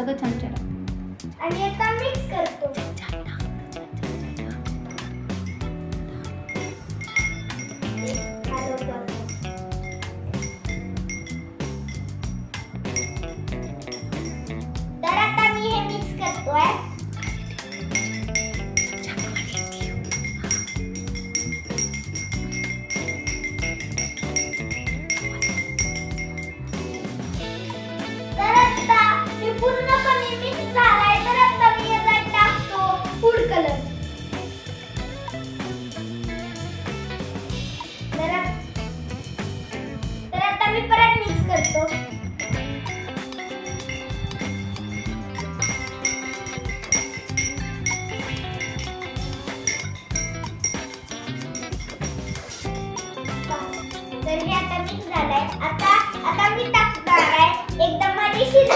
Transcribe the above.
सगळं चमचा टाक. आणि आता मिक्स करतो. हलवतो. तर आता मी हे मिक्स करतोय. तर आता हे पूर्णपणे मिक्स झालाय. तर आता मी याच्यात टाकतो फूड कलर. तर आता मी परत मिक्स करतो. तर हे आता मिक्स झालंय. आता मी टाकणार आहे एकदम मजेशीर